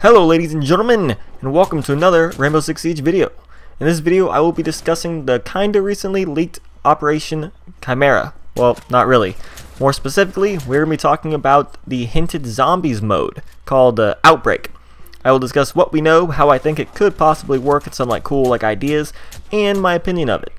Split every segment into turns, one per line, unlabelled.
Hello ladies and gentlemen, and welcome to another Rainbow Six Siege video. In this video I will be discussing the kinda recently leaked Operation Chimera. Well, not really. More specifically, we're going to be talking about the hinted zombies mode called Outbreak. I will discuss what we know, how I think it could possibly work, and some cool ideas, and my opinion of it.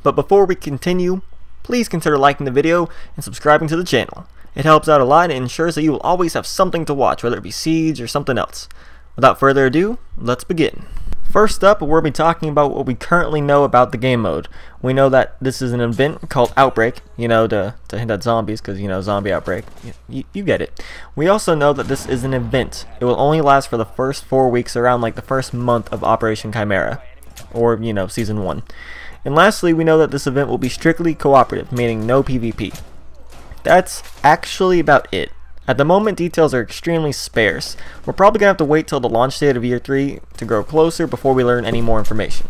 But before we continue, please consider liking the video and subscribing to the channel. It helps out a lot and ensures that you will always have something to watch, whether it be Siege or something else. Without further ado, let's begin. First up, we're going to be talking about what we currently know about the game mode. We know that this is an event called Outbreak, to hint at zombies, because, zombie outbreak. You get it. We also know that this is an event. It will only last for the first 4 weeks, around the first month of Operation Chimera, or, Season 1. And lastly, we know that this event will be strictly cooperative, meaning no PvP. That's actually about it. At the moment, details are extremely sparse. We're probably going to have to wait till the launch date of Year 3 to grow closer before we learn any more information.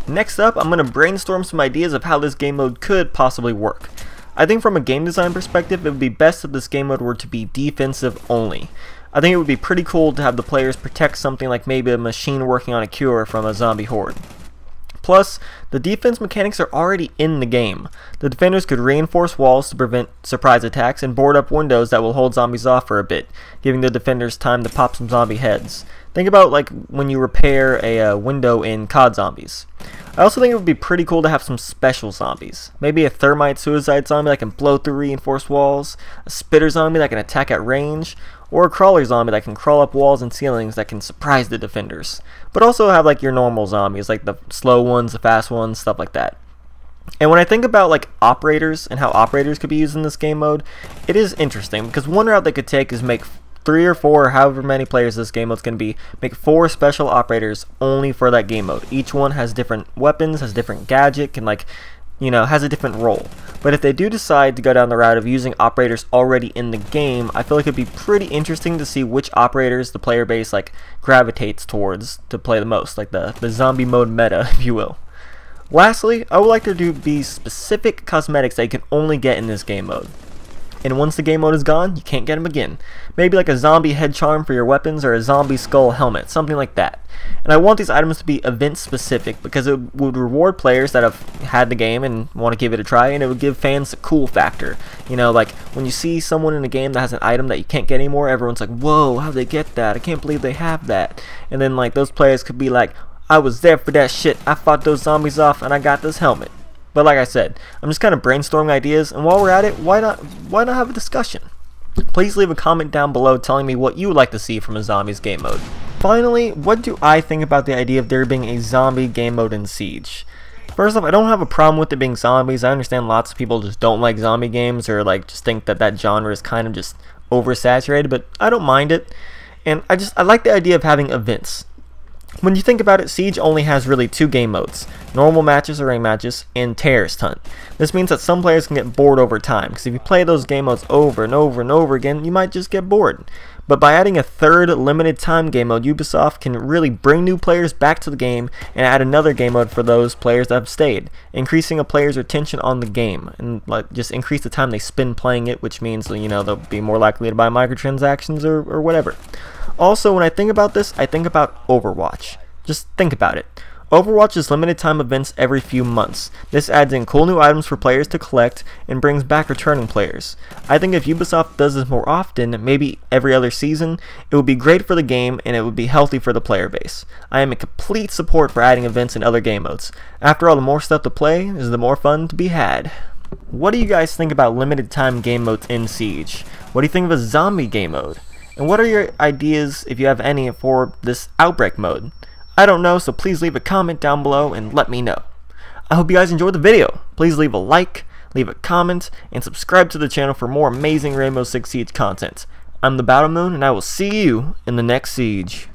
Next up, I'm going to brainstorm some ideas of how this game mode could possibly work. I think from a game design perspective, it would be best if this game mode were to be defensive only. I think it would be pretty cool to have the players protect something like maybe a machine working on a cure from a zombie horde. Plus, the defense mechanics are already in the game. The defenders could reinforce walls to prevent surprise attacks and board up windows that will hold zombies off for a bit, giving the defenders time to pop some zombie heads. Think about when you repair a window in COD Zombies. I also think it would be pretty cool to have some special zombies. Maybe a thermite suicide zombie that can blow through reinforced walls, a spitter zombie that can attack at range, or a crawler zombie that can crawl up walls and ceilings that can surprise the defenders. But also have your normal zombies, like the slow ones, the fast ones, stuff like that. And when I think about operators and how operators could be used in this game mode, it is interesting because one route they could take is make 3 or 4 or however many players this game mode's going to be, make 4 special operators only for that game mode. Each one has different weapons, has different gadget, can has a different role. But if they do decide to go down the route of using operators already in the game, I feel like it'd be pretty interesting to see which operators the player base gravitates towards to play the most, the zombie mode meta, if you will. Lastly, I would like there to be specific cosmetics that you can only get in this game mode. And once the game mode is gone, you can't get them again. Maybe a zombie head charm for your weapons or a zombie skull helmet, something like that. And I want these items to be event specific because it would reward players that have had the game and want to give it a try, and it would give fans the cool factor. When you see someone in a game that has an item that you can't get anymore, everyone's like, whoa, how'd they get that? I can't believe they have that. And then those players could be like, I was there for that shit, I fought those zombies off and I got this helmet. But like I said, I'm just kind of brainstorming ideas, and while we're at it, why not have a discussion? Please leave a comment down below telling me what you would like to see from a zombies game mode. Finally, what do I think about the idea of there being a zombie game mode in Siege? First off, I don't have a problem with it being zombies. I understand lots of people just don't like zombie games or just think that genre is kind of just oversaturated, but I don't mind it. And I like the idea of having events. When you think about it, Siege only has really 2 game modes, normal matches or ranked matches, and terrorist hunt. This means that some players can get bored over time, because if you play those game modes over and over and over again, you might just get bored. But by adding a 3rd limited time game mode, Ubisoft can really bring new players back to the game and add another game mode for those players that have stayed, increasing a player's retention on the game, and just increase the time they spend playing it, which means they'll be more likely to buy microtransactions or whatever. Also, when I think about this, I think about Overwatch. Just think about it. Overwatch is limited time events every few months. This adds in cool new items for players to collect and brings back returning players. I think if Ubisoft does this more often, maybe every other season, it would be great for the game and it would be healthy for the player base. I am in complete support for adding events in other game modes. After all, the more stuff to play is the more fun to be had. What do you guys think about limited time game modes in Siege? What do you think of a zombie game mode? And what are your ideas, if you have any, for this Outbreak mode? I don't know, so please leave a comment down below and let me know. I hope you guys enjoyed the video. Please leave a like, leave a comment, and subscribe to the channel for more amazing Rainbow Six Siege content. I'm the Battle Moon, and I will see you in the next Siege.